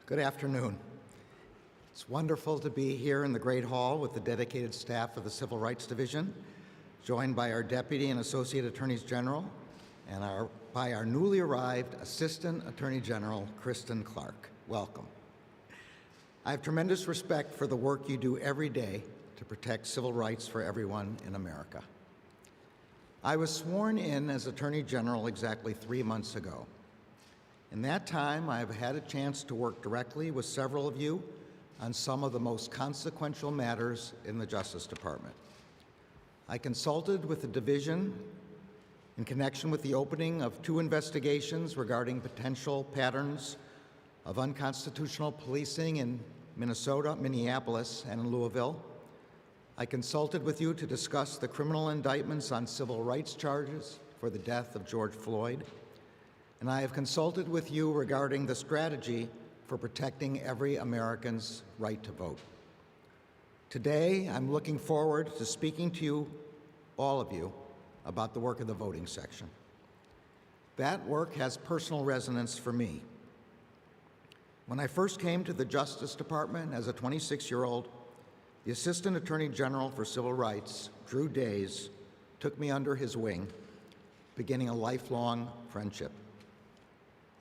Good afternoon. It's wonderful to be here in the Great Hall with the dedicated staff of the Civil Rights Division, joined by our Deputy and Associate Attorneys General and by our newly arrived Assistant Attorney General, Kristen Clark. Welcome. I have tremendous respect for the work you do every day to protect civil rights for everyone in America. I was sworn in as Attorney General exactly 3 months ago. In that time, I have had a chance to work directly with several of you on some of the most consequential matters in the Justice Department. I consulted with the division in connection with the opening of 2 investigations regarding potential patterns of unconstitutional policing in Minnesota, Minneapolis, and in Louisville. I consulted with you to discuss the criminal indictments on civil rights charges for the death of George Floyd. And I have consulted with you regarding the strategy for protecting every American's right to vote. Today, I'm looking forward to speaking to you, all of you, about the work of the voting section. That work has personal resonance for me. When I first came to the Justice Department as a 26-year-old, the Assistant Attorney General for Civil Rights, Drew Days, took me under his wing, beginning a lifelong friendship.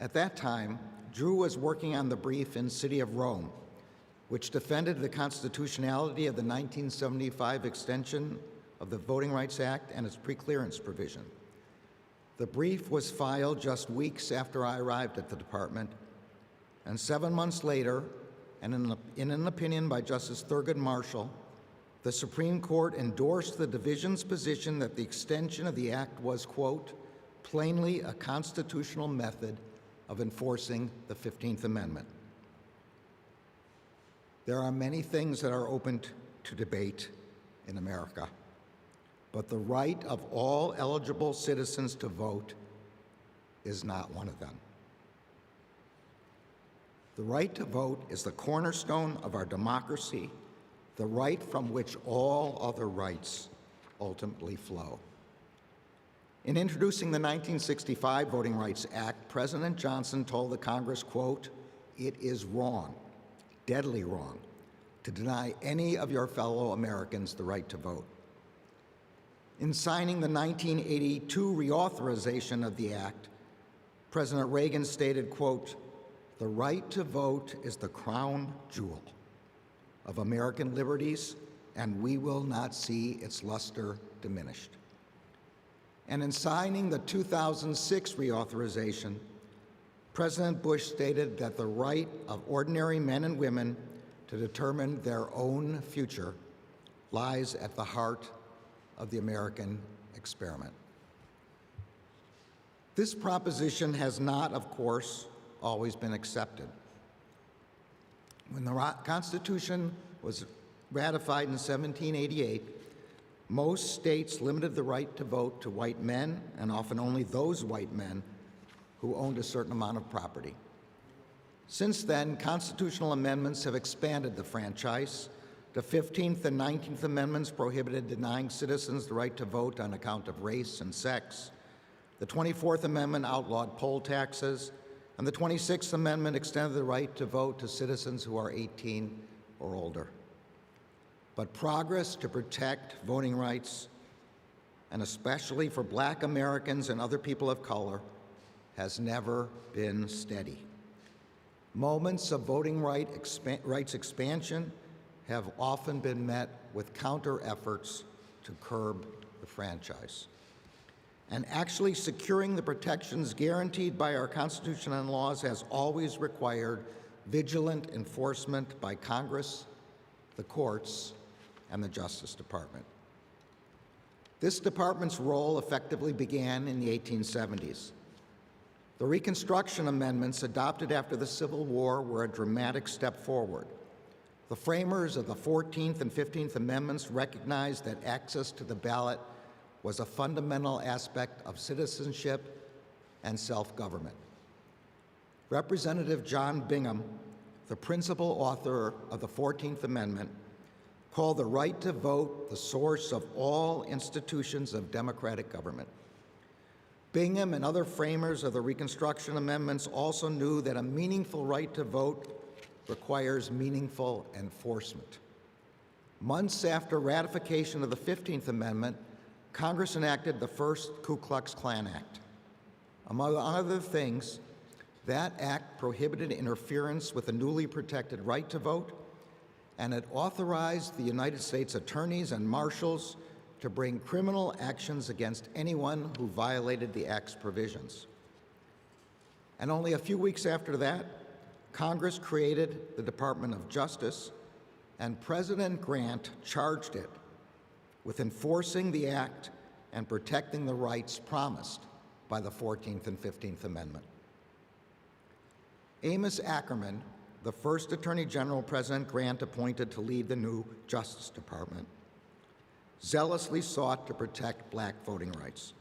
At that time, Drew was working on the brief in City of Rome, which defended the constitutionality of the 1975 extension of the Voting Rights Act and its preclearance provision. The brief was filed just weeks after I arrived at the department, and 7 months later, and in an opinion by Justice Thurgood Marshall, the Supreme Court endorsed the division's position that the extension of the act was, quote, plainly a constitutional method of enforcing the 15th Amendment. There are many things that are open to debate in America, but the right of all eligible citizens to vote is not one of them. The right to vote is the cornerstone of our democracy, the right from which all other rights ultimately flow. In introducing the 1965 Voting Rights Act, President Johnson told the Congress, quote, "It is wrong, deadly wrong, to deny any of your fellow Americans the right to vote." In signing the 1982 reauthorization of the act, President Reagan stated, quote, "The right to vote is the crown jewel of American liberties, and we will not see its luster diminished." And in signing the 2006 reauthorization, President Bush stated that the right of ordinary men and women to determine their own future lies at the heart of the American experiment. This proposition has not, of course, always been accepted. When the Constitution was ratified in 1788, most states limited the right to vote to white men, and often only those white men who owned a certain amount of property. Since then, constitutional amendments have expanded the franchise. The 15th and 19th Amendments prohibited denying citizens the right to vote on account of race and sex. The 24th Amendment outlawed poll taxes, and the 26th Amendment extended the right to vote to citizens who are 18 or older. But progress to protect voting rights, and especially for Black Americans and other people of color, has never been steady. Moments of voting rights expansion have often been met with counter efforts to curb the franchise. And actually securing the protections guaranteed by our Constitution and laws has always required vigilant enforcement by Congress, the courts, and the Justice Department. This department's role effectively began in the 1870s. The Reconstruction Amendments adopted after the Civil War were a dramatic step forward. The framers of the 14th and 15th Amendments recognized that access to the ballot was a fundamental aspect of citizenship and self-government. Representative John Bingham, the principal author of the 14th Amendment, called the right to vote the source of all institutions of democratic government. Bingham and other framers of the Reconstruction Amendments also knew that a meaningful right to vote requires meaningful enforcement. Months after ratification of the 15th Amendment, Congress enacted the first Ku Klux Klan Act. Among other things, that act prohibited interference with the newly protected right to vote, and it authorized the United States attorneys and marshals to bring criminal actions against anyone who violated the act's provisions. And only a few weeks after that, Congress created the Department of Justice, and President Grant charged it with enforcing the act and protecting the rights promised by the 14th and 15th Amendment. Amos Ackerman, the first Attorney General President Grant appointed to lead the new Justice Department, zealously sought to protect black voting rights,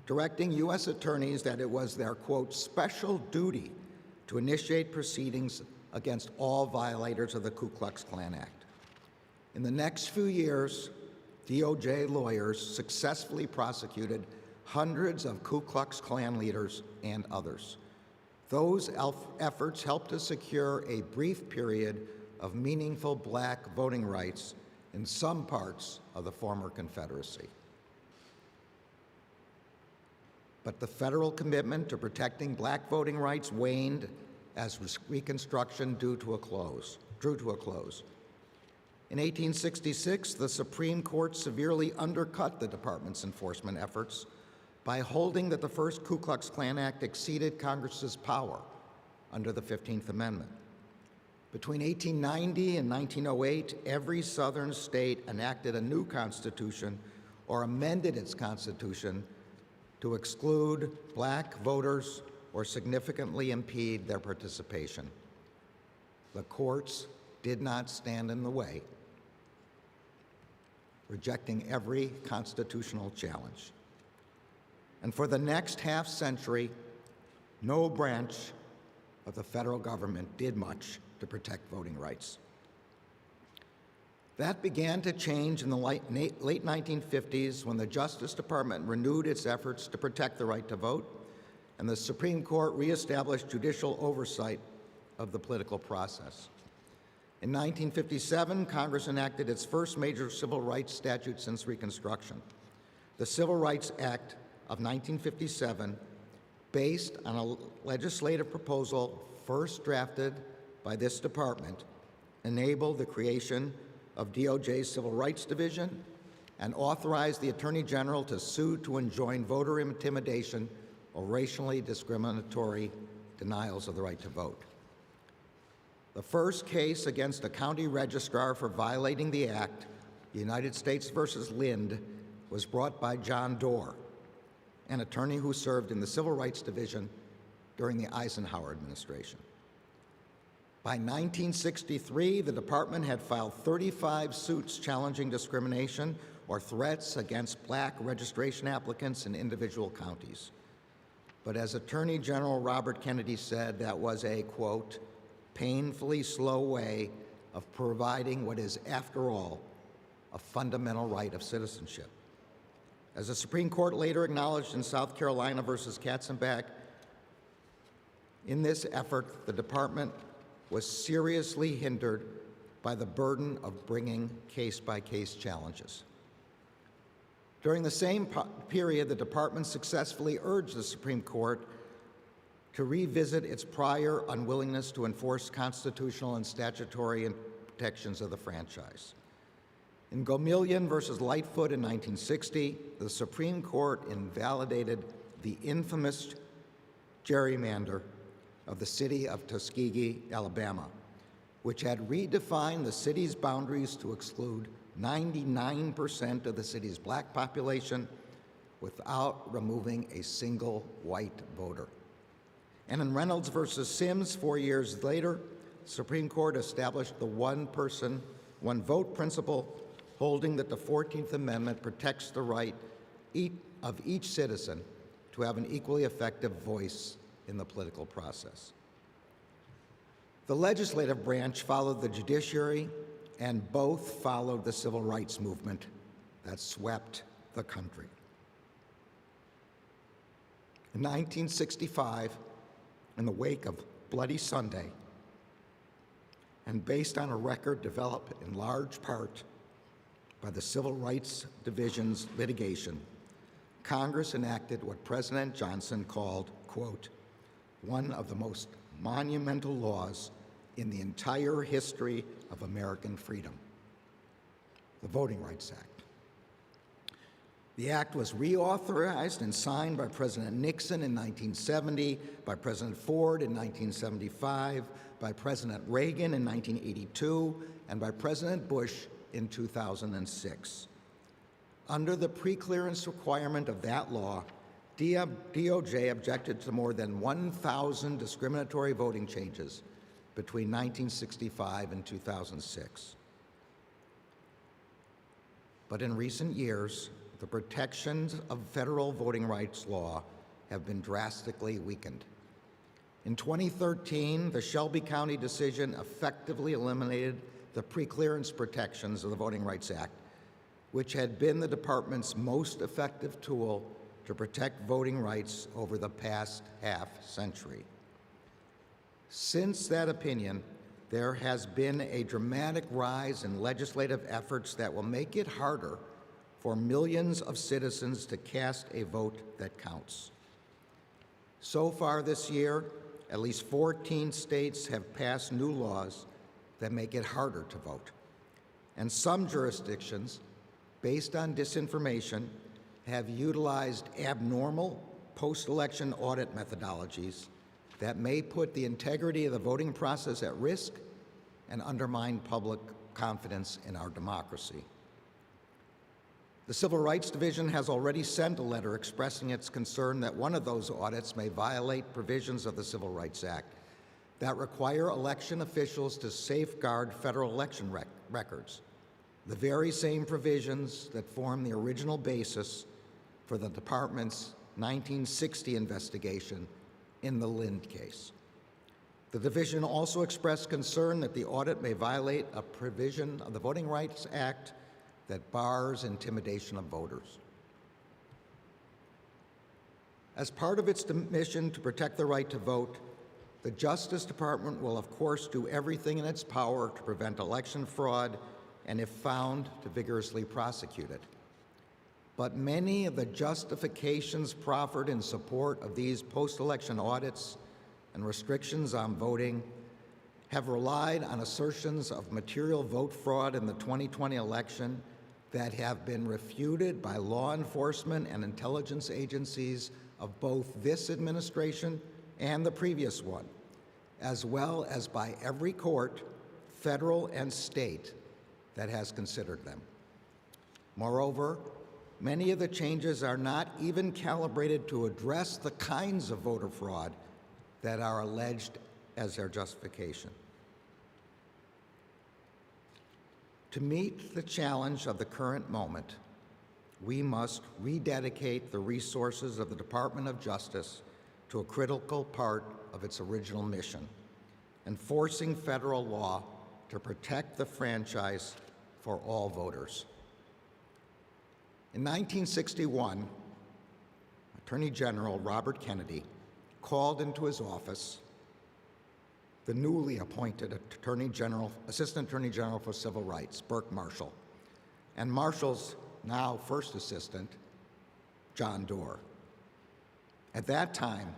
directing U.S. attorneys that it was their, quote, special duty to initiate proceedings against all violators of the Ku Klux Klan Act. In the next few years, DOJ lawyers successfully prosecuted hundreds of Ku Klux Klan leaders and others. Those efforts helped to secure a brief period of meaningful black voting rights in some parts of the former Confederacy. But the federal commitment to protecting black voting rights waned as Reconstruction drew to a close. In 1866, the Supreme Court severely undercut the department's enforcement efforts by holding that the first Ku Klux Klan Act exceeded Congress's power under the 15th Amendment. Between 1890 and 1908, every Southern state enacted a new constitution or amended its constitution to exclude black voters or significantly impede their participation. The courts did not stand in the way, rejecting every constitutional challenge. And for the next half century, no branch of the federal government did much to protect voting rights. That began to change in the late 1950s when the Justice Department renewed its efforts to protect the right to vote, and the Supreme Court reestablished judicial oversight of the political process. In 1957, Congress enacted its first major civil rights statute since Reconstruction, the Civil Rights Act of 1957, based on a legislative proposal first drafted by this department, enabled the creation of DOJ's Civil Rights Division and authorized the Attorney General to sue to enjoin voter intimidation or racially discriminatory denials of the right to vote. The first case against a county registrar for violating the act, United States versus Lind, was brought by John Doerr, an attorney who served in the Civil Rights Division during the Eisenhower administration. By 1963, the department had filed 35 suits challenging discrimination or threats against black registration applicants in individual counties. But as Attorney General Robert Kennedy said, that was a, quote, painfully slow way of providing what is, after all, a fundamental right of citizenship. As the Supreme Court later acknowledged in South Carolina versus Katzenbach, in this effort, the department was seriously hindered by the burden of bringing case-by-case challenges. During the same period, the department successfully urged the Supreme Court to revisit its prior unwillingness to enforce constitutional and statutory protections of the franchise. In Gomillion versus Lightfoot in 1960, the Supreme Court invalidated the infamous gerrymander of the city of Tuskegee, Alabama, which had redefined the city's boundaries to exclude 99% of the city's black population without removing a single white voter. And in Reynolds versus Sims, 4 years later, the Supreme Court established the one person, one vote principle, holding that the 14th Amendment protects the right of each citizen to have an equally effective voice in the political process. The legislative branch followed the judiciary, and both followed the civil rights movement that swept the country. In 1965, in the wake of Bloody Sunday, and based on a record developed in large part by the Civil Rights Division's litigation, Congress enacted what President Johnson called, quote, one of the most monumental laws in the entire history of American freedom, the Voting Rights Act. The act was reauthorized and signed by President Nixon in 1970, by President Ford in 1975, by President Reagan in 1982, and by President Bush in 2006. Under the preclearance requirement of that law, DOJ objected to more than 1,000 discriminatory voting changes between 1965 and 2006. But in recent years, the protections of federal voting rights law have been drastically weakened. In 2013, the Shelby County decision effectively eliminated the preclearance protections of the Voting Rights Act, which had been the department's most effective tool to protect voting rights over the past half-century. Since that opinion, there has been a dramatic rise in legislative efforts that will make it harder for millions of citizens to cast a vote that counts. So far this year, at least 14 states have passed new laws that make it harder to vote. And some jurisdictions, based on disinformation, have utilized abnormal post-election audit methodologies that may put the integrity of the voting process at risk and undermine public confidence in our democracy. The Civil Rights Division has already sent a letter expressing its concern that one of those audits may violate provisions of the Civil Rights Act that require election officials to safeguard federal election records, the very same provisions that form the original basis for the department's 1960 investigation in the Lind case. The division also expressed concern that the audit may violate a provision of the Voting Rights Act that bars intimidation of voters. As part of its mission to protect the right to vote, the Justice Department will, of course, do everything in its power to prevent election fraud and, if found, to vigorously prosecute it. But many of the justifications proffered in support of these post-election audits and restrictions on voting have relied on assertions of material vote fraud in the 2020 election that have been refuted by law enforcement and intelligence agencies of both this administration and the previous one, as well as by every court, federal and state, that has considered them. Moreover, many of the changes are not even calibrated to address the kinds of voter fraud that are alleged as their justification. To meet the challenge of the current moment, we must rededicate the resources of the Department of Justice to a critical part of its original mission, enforcing federal law to protect the franchise for all voters. In 1961, Attorney General Robert Kennedy called into his office the newly appointed Assistant Attorney General for Civil Rights, Burke Marshall, and Marshall's now first assistant, John Doerr. At that time,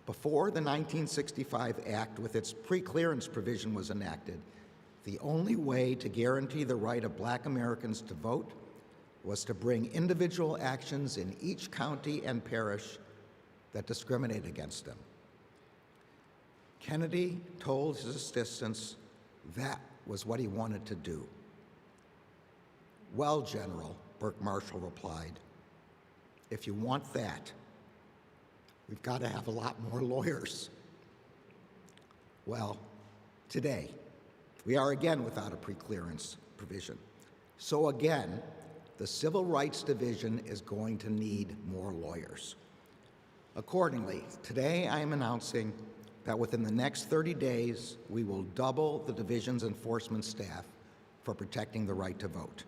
before the 1965 Act with its preclearance provision was enacted, the only way to guarantee the right of Black Americans to vote was to bring individual actions in each county and parish that discriminate against them. Kennedy told his assistants that was what he wanted to do. Well, General, Burke Marshall replied, if you want that, we've got to have a lot more lawyers. Well, today, we are again without a preclearance provision. So again, the Civil Rights Division is going to need more lawyers. Accordingly, today I am announcing that within the next 30 days, we will double the division's enforcement staff for protecting the right to vote.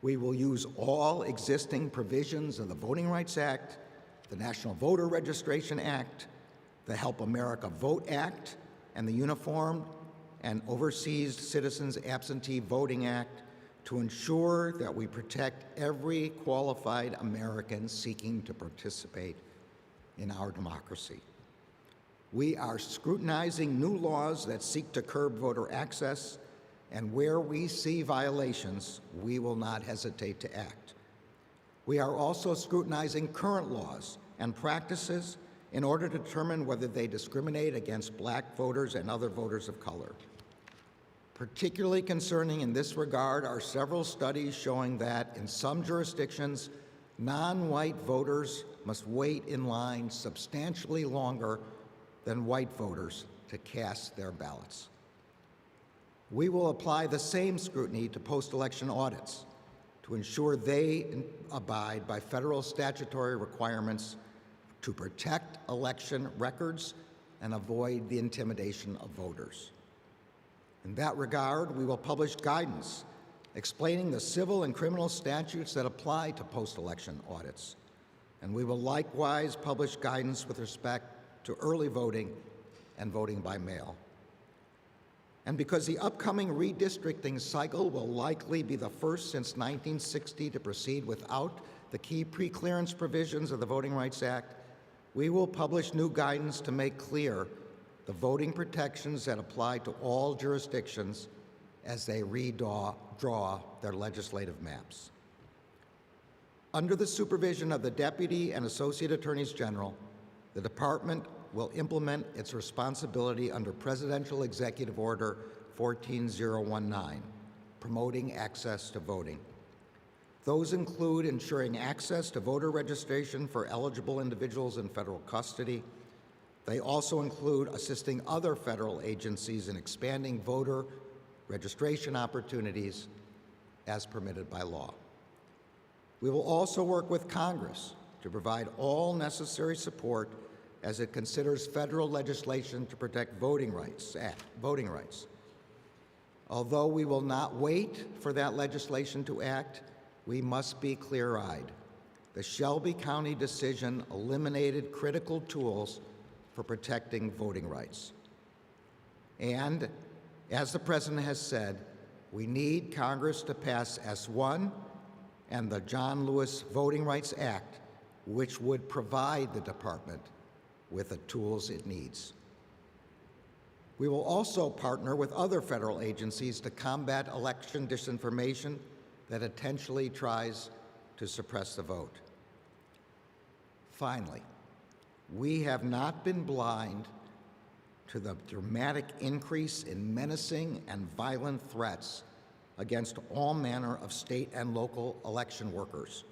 We will use all existing provisions of the Voting Rights Act, the National Voter Registration Act, the Help America Vote Act, and the Uniform and Overseas Citizens Absentee Voting Act to ensure that we protect every qualified American seeking to participate in our democracy. We are scrutinizing new laws that seek to curb voter access, and where we see violations, we will not hesitate to act. We are also scrutinizing current laws and practices in order to determine whether they discriminate against Black voters and other voters of color. Particularly concerning in this regard are several studies showing that in some jurisdictions, non-white voters must wait in line substantially longer than white voters to cast their ballots. We will apply the same scrutiny to post-election audits to ensure they abide by federal statutory requirements to protect election records and avoid the intimidation of voters. In that regard, we will publish guidance explaining the civil and criminal statutes that apply to post-election audits. And we will likewise publish guidance with respect to early voting and voting by mail. And because the upcoming redistricting cycle will likely be the first since 1960 to proceed without the key preclearance provisions of the Voting Rights Act, we will publish new guidance to make clear the voting protections that apply to all jurisdictions as they redraw their legislative maps. Under the supervision of the Deputy and Associate Attorneys General, the Department will implement its responsibility under Presidential Executive Order 14019, promoting access to voting. Those include ensuring access to voter registration for eligible individuals in federal custody. They also include assisting other federal agencies in expanding voter registration opportunities as permitted by law. We will also work with Congress to provide all necessary support as it considers federal legislation to protect voting rights. Although we will not wait for that legislation to act, we must be clear-eyed. The Shelby County decision eliminated critical tools for protecting voting rights. And, as the President has said, we need Congress to pass S1 and the John Lewis Voting Rights Act, which would provide the Department with the tools it needs. We will also partner with other federal agencies to combat election disinformation that intentionally tries to suppress the vote. Finally, we have not been blind to the dramatic increase in menacing and violent threats against all manner of state and local election workers,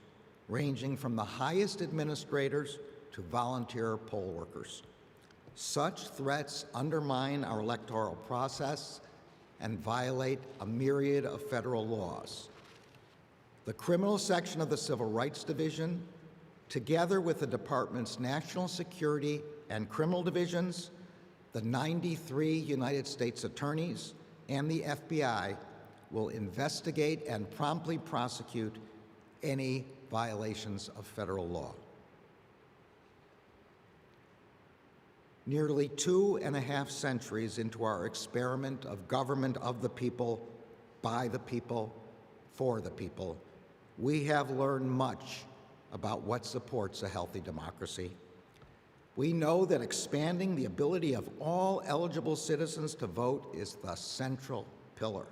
ranging from the highest administrators to volunteer poll workers. Such threats undermine our electoral process and violate a myriad of federal laws. The criminal section of the Civil Rights Division, together with the Department's National Security and Criminal Divisions, the 93 United States attorneys, and the FBI, will investigate and promptly prosecute any violations of federal law. Nearly 2.5 centuries into our experiment of government of the people, by the people, for the people, we have learned much about what supports a healthy democracy. We know that expanding the ability of all eligible citizens to vote is the central pillar.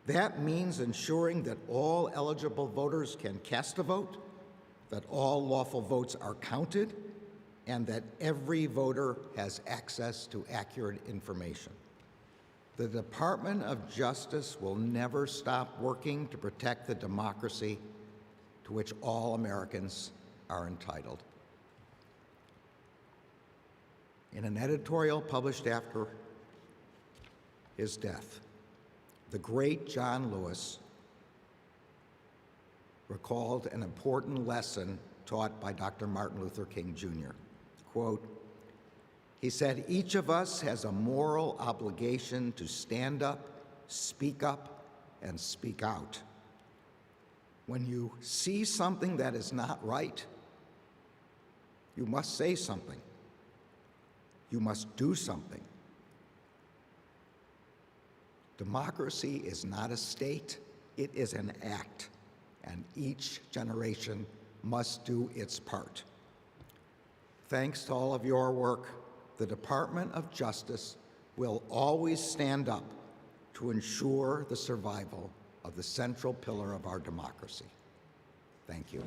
That means ensuring that all eligible voters can cast a vote, that all lawful votes are counted, and that every voter has access to accurate information. The Department of Justice will never stop working to protect the democracy to which all Americans are entitled. In an editorial published after his death, the great John Lewis recalled an important lesson taught by Dr. Martin Luther King Jr. Quote, he said, "Each of us has a moral obligation to stand up, and speak out. When you see something that is not right, you must say something. You must do something. Democracy is not a state, it is an act, and each generation must do its part. Thanks to all of your work, the Department of Justice will always stand up to ensure the survival of the central pillar of our democracy. Thank you.